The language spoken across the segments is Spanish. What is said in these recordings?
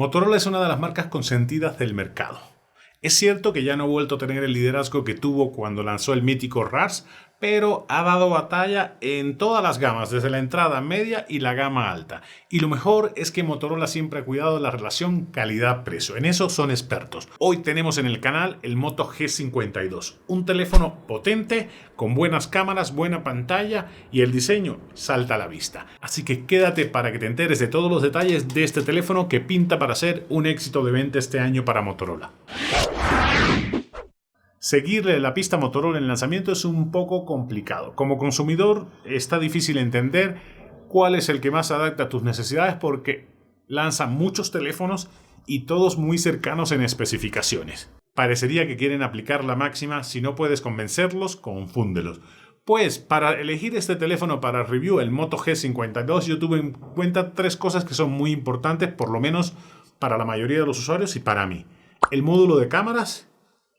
Motorola es una de las marcas consentidas del mercado. Es cierto que ya no ha vuelto a tener el liderazgo que tuvo cuando lanzó el mítico RARS, pero ha dado batalla en todas las gamas, desde la entrada media y la gama alta. Y lo mejor es que Motorola siempre ha cuidado de la relación calidad-precio. En eso son expertos. Hoy tenemos en el canal el Moto G52, un teléfono potente, con buenas cámaras, buena pantalla y el diseño salta a la vista. Así que quédate para que te enteres de todos los detalles de este teléfono que pinta para ser un éxito de venta este año para Motorola. Seguirle la pista a Motorola en el lanzamiento es un poco complicado. Como consumidor está difícil entender cuál es el que más se adapta a tus necesidades porque lanza muchos teléfonos y todos muy cercanos en especificaciones. Parecería que quieren aplicar la máxima: si no puedes convencerlos, confúndelos. Pues para elegir este teléfono para review, el Moto G52, yo tuve en cuenta tres cosas que son muy importantes, por lo menos para la mayoría de los usuarios y para mí: el módulo de cámaras,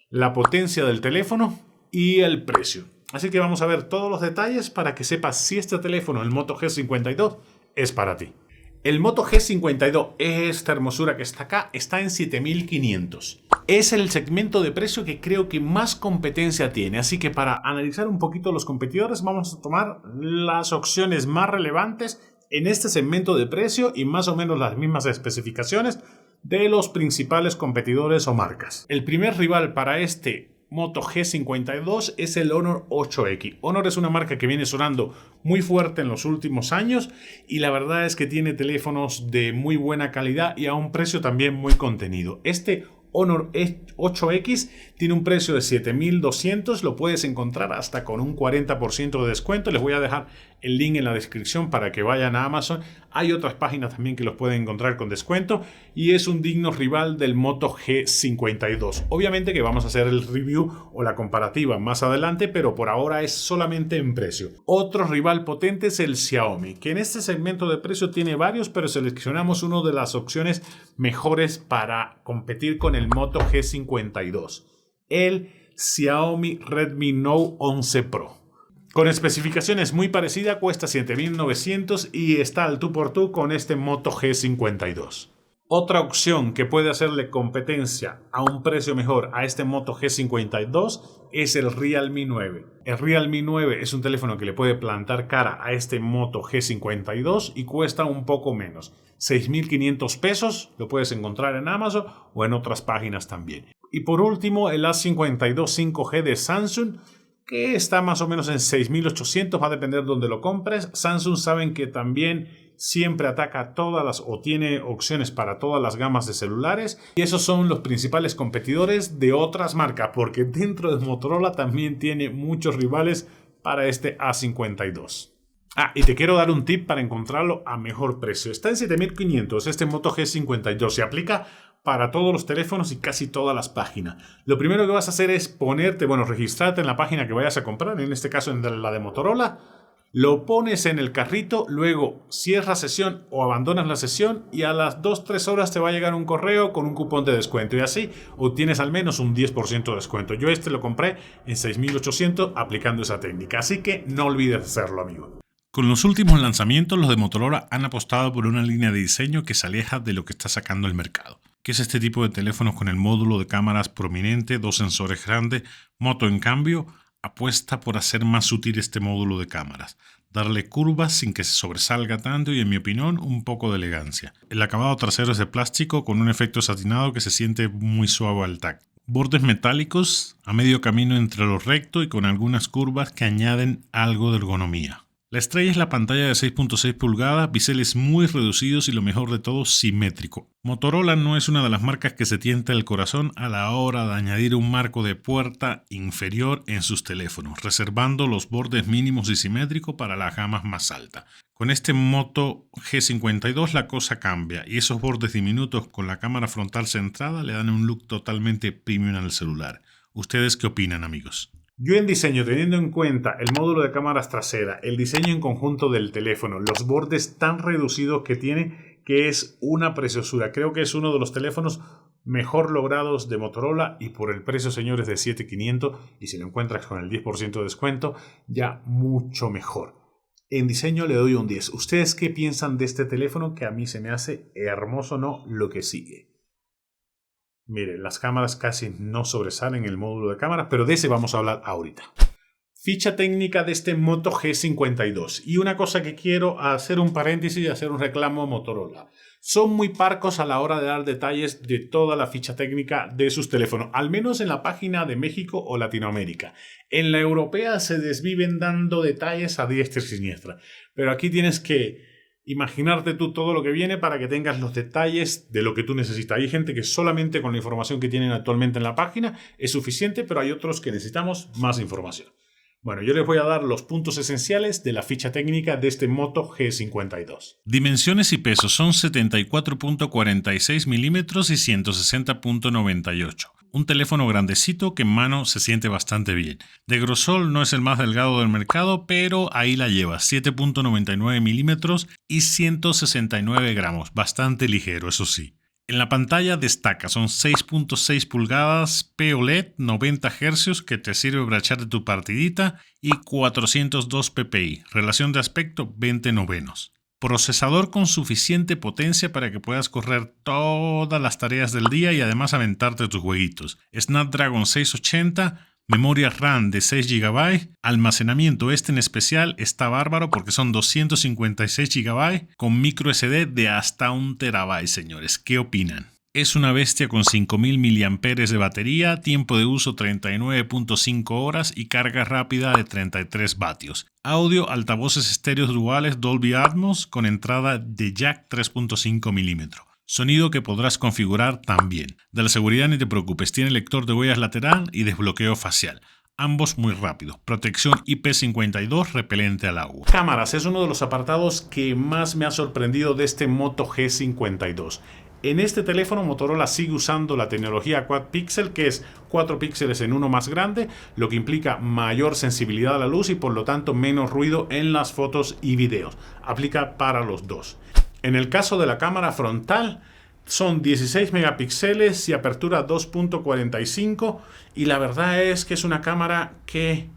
la potencia del teléfono y el precio. Así que vamos a ver todos los detalles para que sepas si este teléfono, el Moto G52, es para ti. El Moto G52, esta hermosura que está acá, está en 7500. Es el segmento de precio que creo que más competencia tiene. Así que para analizar un poquito los competidores, vamos a tomar las opciones más relevantes en este segmento de precio y más o menos las mismas especificaciones de los principales competidores o marcas. El primer rival para este Moto G52 es el Honor 8X. Honor es una marca que viene sonando muy fuerte en los últimos años y la verdad es que tiene teléfonos de muy buena calidad y a un precio también muy contenido. Este Honor 8X tiene un precio de 7200, lo puedes encontrar hasta con un 40% de descuento. Les voy a dejar el link en la descripción para que vayan a Amazon. Hay otras páginas también que los pueden encontrar con descuento y es un digno rival del Moto G52. Obviamente que vamos a hacer el review o la comparativa más adelante, pero por ahora es solamente en precio. Otro rival potente es el Xiaomi, que en este segmento de precio tiene varios, pero seleccionamos una de las opciones mejores para competir con el Moto G52, el Xiaomi Redmi Note 11 Pro. Con especificaciones muy parecidas, cuesta 7900 y está al tú por tú con este Moto G52. Otra opción que puede hacerle competencia a un precio mejor a este Moto G52 es el Realme 9. El Realme 9 es un teléfono que le puede plantar cara a este Moto G52 y cuesta un poco menos. 6500 pesos, lo puedes encontrar en Amazon o en otras páginas también. Y por último, el A52 5G de Samsung, que está más o menos en 6800, va a depender de dónde lo compres. Samsung saben que también siempre ataca todas las o tiene opciones para todas las gamas de celulares y esos son los principales competidores de otras marcas, porque dentro de Motorola también tiene muchos rivales para este A52. Y te quiero dar un tip para encontrarlo a mejor precio. Está en 7500 este Moto G52, se aplica para todos los teléfonos y casi todas las páginas. Lo primero que vas a hacer es registrarte en la página que vayas a comprar, en este caso en la de Motorola. Lo pones en el carrito, luego cierras sesión o abandonas la sesión y a las 2-3 horas te va a llegar un correo con un cupón de descuento y así obtienes al menos un 10% de descuento. Yo lo compré en 6800 aplicando esa técnica, así que no olvides hacerlo, amigo. Con los últimos lanzamientos, los de Motorola han apostado por una línea de diseño que se aleja de lo que está sacando el mercado, que es este tipo de teléfonos con el módulo de cámaras prominente, 2 sensores grandes. Moto, en cambio, apuesta por hacer más sutil este módulo de cámaras, darle curvas sin que se sobresalga tanto y, en mi opinión, un poco de elegancia. El acabado trasero es de plástico con un efecto satinado que se siente muy suave al tacto. Bordes metálicos a medio camino entre lo recto y con algunas curvas que añaden algo de ergonomía. La estrella es la pantalla de 6.6 pulgadas, biseles muy reducidos y lo mejor de todo, simétrico. Motorola no es una de las marcas que se tienta el corazón a la hora de añadir un marco de puerta inferior en sus teléfonos, reservando los bordes mínimos y simétricos para las gamas más altas. Con este Moto G52 la cosa cambia y esos bordes diminutos con la cámara frontal centrada le dan un look totalmente premium al celular. ¿Ustedes qué opinan, amigos? Yo en diseño, teniendo en cuenta el módulo de cámaras trasera, el diseño en conjunto del teléfono, los bordes tan reducidos que tiene, que es una preciosura. Creo que es uno de los teléfonos mejor logrados de Motorola y por el precio, señores, de 7500 y si lo encuentras con el 10% de descuento, ya mucho mejor. En diseño le doy un 10. ¿Ustedes qué piensan de este teléfono que a mí se me hace hermoso? No, lo que sigue. Miren, las cámaras casi no sobresalen en el módulo de cámaras, pero de ese vamos a hablar ahorita. Ficha técnica de este Moto G52. Y una cosa que quiero hacer un paréntesis y hacer un reclamo a Motorola. Son muy parcos a la hora de dar detalles de toda la ficha técnica de sus teléfonos, al menos en la página de México o Latinoamérica. En la europea se desviven dando detalles a diestra y siniestra. Pero aquí tienes que imaginarte tú todo lo que viene para que tengas los detalles de lo que tú necesitas. Hay gente que solamente con la información que tienen actualmente en la página es suficiente, pero hay otros que necesitamos más información. Bueno, yo les voy a dar los puntos esenciales de la ficha técnica de este Moto G52. Dimensiones y peso son 74.46 milímetros y 160.98. Un teléfono grandecito que en mano se siente bastante bien. De grosor no es el más delgado del mercado, pero ahí la lleva, 7.99 milímetros y 169 gramos. Bastante ligero, eso sí. En la pantalla destaca, son 6.6 pulgadas POLED 90 Hz que te sirve para echarte tu partidita y 402 ppi, relación de aspecto 20/9. Procesador con suficiente potencia para que puedas correr todas las tareas del día y además aventarte tus jueguitos. Snapdragon 680, memoria RAM de 6 GB, almacenamiento en especial está bárbaro porque son 256 GB con micro SD de hasta 1 TB, señores. ¿Qué opinan? Es una bestia con 5000 mAh de batería, tiempo de uso 39.5 horas y carga rápida de 33 vatios. Audio, altavoces estéreos duales Dolby Atmos con entrada de jack 3.5 milímetros. Sonido que podrás configurar también. De la seguridad ni te preocupes, tiene lector de huellas lateral y desbloqueo facial. Ambos muy rápidos. Protección IP52 repelente al agua. Cámaras es uno de los apartados que más me ha sorprendido de este Moto G52. En este teléfono Motorola sigue usando la tecnología Quad Pixel, que es 4 píxeles en uno más grande, lo que implica mayor sensibilidad a la luz y por lo tanto menos ruido en las fotos y videos. Aplica para los dos. En el caso de la cámara frontal, son 16 megapíxeles y apertura 2.45 y la verdad es que es una cámara que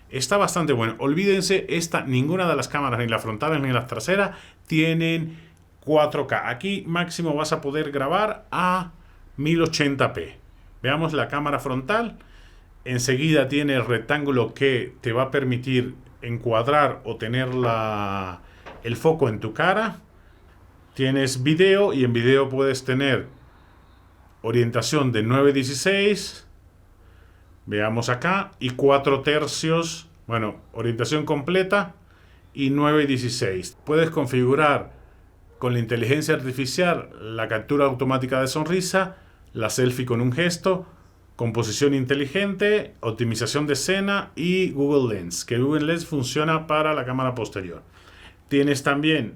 está bastante buena. Olvídense, ninguna de las cámaras, ni las frontales ni las traseras, tienen 4K. Aquí máximo vas a poder grabar a 1080p. Veamos la cámara frontal. Enseguida tiene el rectángulo que te va a permitir encuadrar o tener el foco en tu cara. Tienes video y en video puedes tener orientación de 9:16. Veamos acá. Y 4/3. Bueno, orientación completa y 9:16. Puedes configurar con la inteligencia artificial la captura automática de sonrisa, la selfie con un gesto, composición inteligente, optimización de escena y Google Lens, que Google Lens funciona para la cámara posterior. Tienes también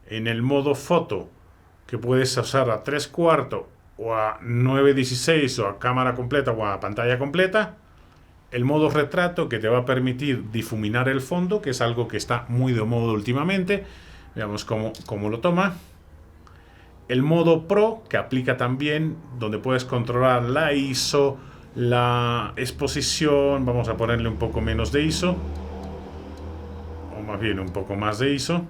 en el modo foto que puedes usar a 3/4 o a 9:16 o a cámara completa o a pantalla completa. El modo retrato que te va a permitir difuminar el fondo, que es algo que está muy de moda últimamente. Veamos cómo lo toma. El modo Pro, que aplica también, donde puedes controlar la ISO, la exposición. Vamos a ponerle un poco menos de ISO, o más bien un poco más de ISO.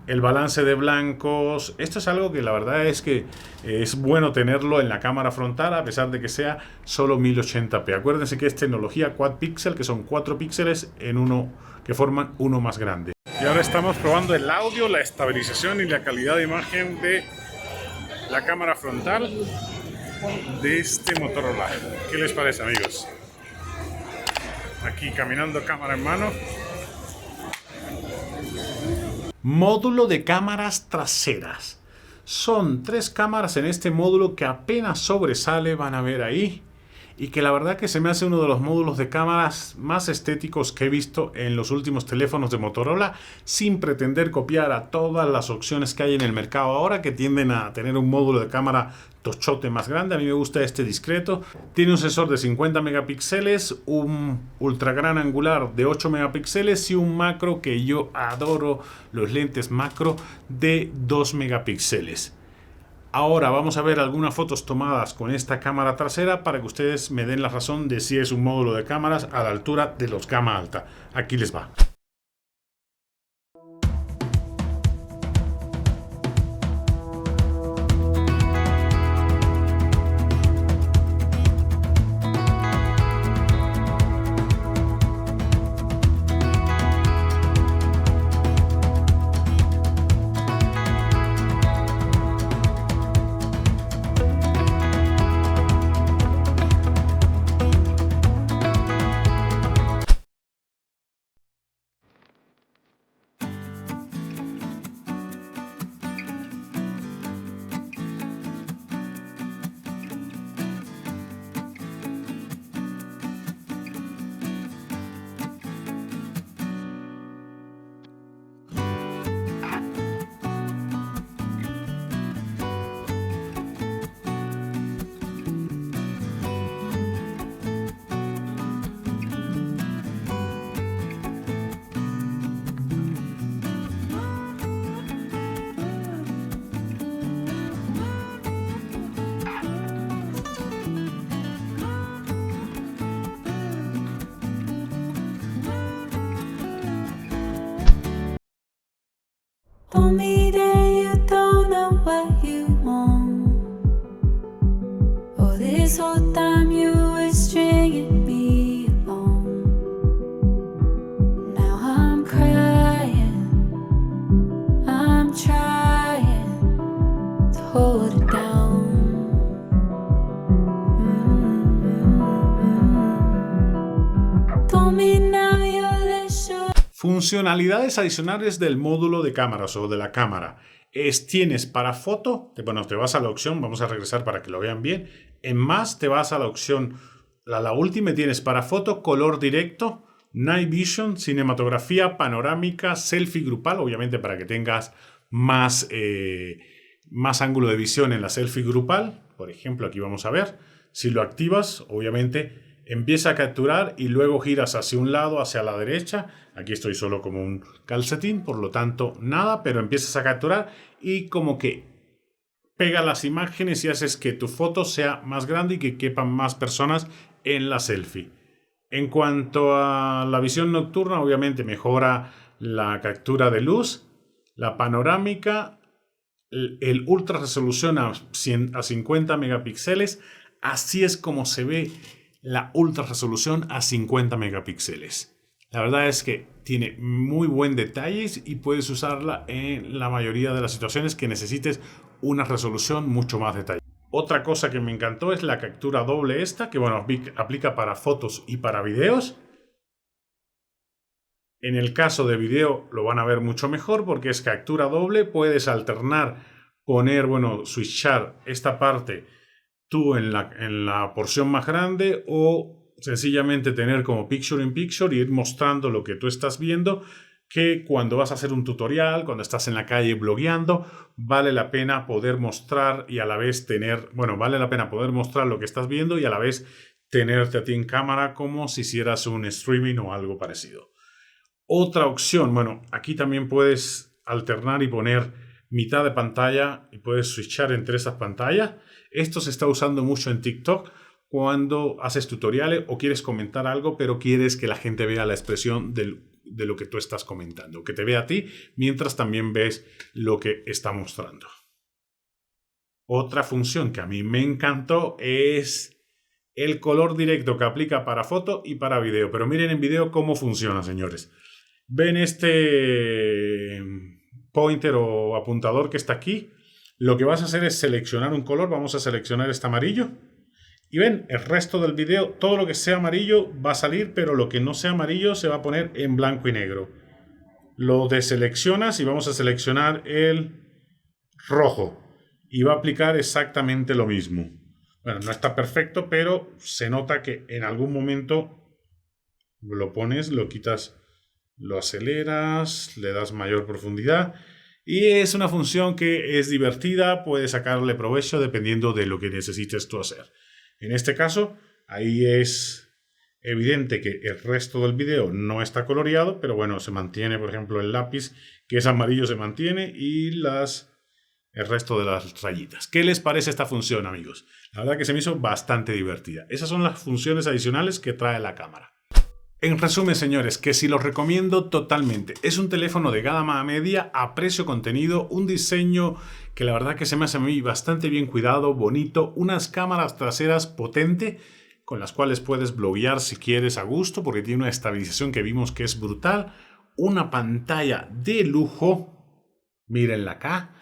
El balance de blancos. Esto es algo que la verdad es que es bueno tenerlo en la cámara frontal, a pesar de que sea solo 1080p. Acuérdense que es tecnología Quad Pixel, que son 4 píxeles en uno, que forman uno más grande. Y ahora estamos probando el audio, la estabilización y la calidad de imagen de la cámara frontal de este Motorola. ¿Qué les parece, amigos? Aquí caminando cámara en mano. Módulo de cámaras traseras. Son 3 cámaras en este módulo que apenas sobresale, van a ver ahí. Y que la verdad que se me hace uno de los módulos de cámaras más estéticos que he visto en los últimos teléfonos de Motorola, sin pretender copiar a todas las opciones que hay en el mercado ahora, que tienden a tener un módulo de cámara tochote más grande. A mí me gusta este discreto. Tiene un sensor de 50 megapíxeles, un ultra gran angular de 8 megapíxeles y un macro, que yo adoro los lentes macro, de 2 megapíxeles. Ahora vamos a ver algunas fotos tomadas con esta cámara trasera para que ustedes me den la razón de si es un módulo de cámaras a la altura de los gama alta. Aquí les va. Told me that you don't know what you want. Oh, this whole time you were stringing me along. Now I'm crying, I'm trying to hold it down. Told me now you're the sure. Funcionalidades adicionales del módulo de cámaras o de la cámara. Tienes para foto, bueno, te vas a la opción, vamos a regresar para que lo vean bien. En más, te vas a la opción, la última, tienes para foto, color directo, night vision, cinematografía, panorámica, selfie grupal, obviamente para que tengas más ángulo de visión en la selfie grupal. Por ejemplo, aquí vamos a ver, si lo activas, obviamente empieza a capturar y luego giras hacia un lado, hacia la derecha. Aquí estoy solo como un calcetín, por lo tanto nada, pero empiezas a capturar y como que pega las imágenes y haces que tu foto sea más grande y que quepan más personas en la selfie. En cuanto a la visión nocturna, obviamente mejora la captura de luz, la panorámica, el ultra resolución a 50 megapíxeles. Así es como se ve la ultra resolución a 50 megapíxeles. La verdad es que tiene muy buen detalles y puedes usarla en la mayoría de las situaciones que necesites una resolución mucho más detallada. Otra cosa que me encantó es la captura doble esta, que bueno, aplica para fotos y para videos. En el caso de video lo van a ver mucho mejor porque es captura doble. Puedes alternar, switchar esta parte tú en la porción más grande o sencillamente tener como picture in picture y ir mostrando lo que tú estás viendo, que cuando vas a hacer un tutorial, cuando estás en la calle blogueando, vale la pena poder mostrar y a la vez vale la pena poder mostrar lo que estás viendo y a la vez tenerte a ti en cámara como si hicieras un streaming o algo parecido. Otra opción, aquí también puedes alternar y poner mitad de pantalla y puedes switchar entre esas pantallas. Esto se está usando mucho en TikTok cuando haces tutoriales o quieres comentar algo, pero quieres que la gente vea la expresión de lo que tú estás comentando, que te vea a ti mientras también ves lo que está mostrando. Otra función que a mí me encantó es el color directo que aplica para foto y para video. Pero miren en video cómo funciona, señores. ¿Ven este pointer o apuntador que está aquí? Lo que vas a hacer es seleccionar un color. Vamos a seleccionar este amarillo. Y ven, el resto del video, todo lo que sea amarillo va a salir, pero lo que no sea amarillo se va a poner en blanco y negro. Lo deseleccionas y vamos a seleccionar el rojo. Y va a aplicar exactamente lo mismo. Bueno, no está perfecto, pero se nota que en algún momento lo pones, lo quitas, lo aceleras, le das mayor profundidad. Y es una función que es divertida, puedes sacarle provecho dependiendo de lo que necesites tú hacer. En este caso, ahí es evidente que el resto del video no está coloreado, pero bueno, se mantiene, por ejemplo, el lápiz, que es amarillo, se mantiene, y el resto de las rayitas. ¿Qué les parece esta función, amigos? La verdad que se me hizo bastante divertida. Esas son las funciones adicionales que trae la cámara. En resumen, señores, que si lo recomiendo totalmente. Es un teléfono de gama media a precio contenido, un diseño que la verdad que se me hace a mí bastante bien cuidado, bonito, unas cámaras traseras potentes con las cuales puedes bloguear si quieres a gusto porque tiene una estabilización que vimos que es brutal, una pantalla de lujo, mírenla acá,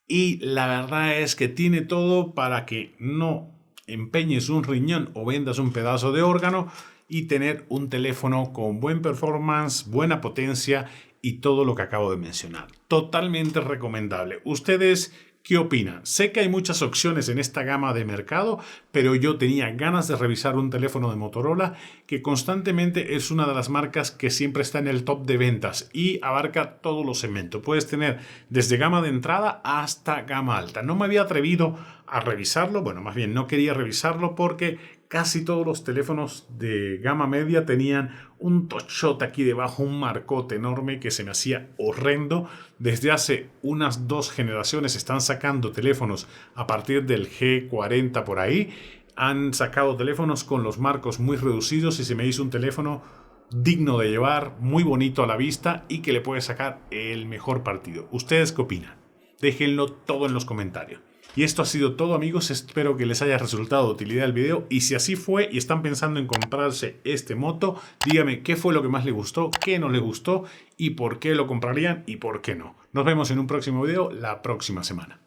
y la verdad es que tiene todo para que no empeñes un riñón o vendas un pedazo de órgano y tener un teléfono con buen performance, buena potencia y todo lo que acabo de mencionar. Totalmente recomendable. ¿Ustedes qué opinan? Sé que hay muchas opciones en esta gama de mercado, pero yo tenía ganas de revisar un teléfono de Motorola que constantemente es una de las marcas que siempre está en el top de ventas y abarca todos los segmentos. Puedes tener desde gama de entrada hasta gama alta. No me había atrevido a revisarlo, bueno, más bien no quería revisarlo porque casi todos los teléfonos de gama media tenían un tochote aquí debajo, un marcote enorme que se me hacía horrendo. Desde hace unas 2 generaciones están sacando teléfonos a partir del G40 por ahí. Han sacado teléfonos con los marcos muy reducidos y se me hizo un teléfono digno de llevar, muy bonito a la vista y que le puede sacar el mejor partido. ¿Ustedes qué opinan? Déjenlo todo en los comentarios. Y esto ha sido todo, amigos. Espero que les haya resultado de utilidad el video. Y si así fue y están pensando en comprarse este moto, díganme qué fue lo que más les gustó, qué no les gustó y por qué lo comprarían y por qué no. Nos vemos en un próximo video la próxima semana.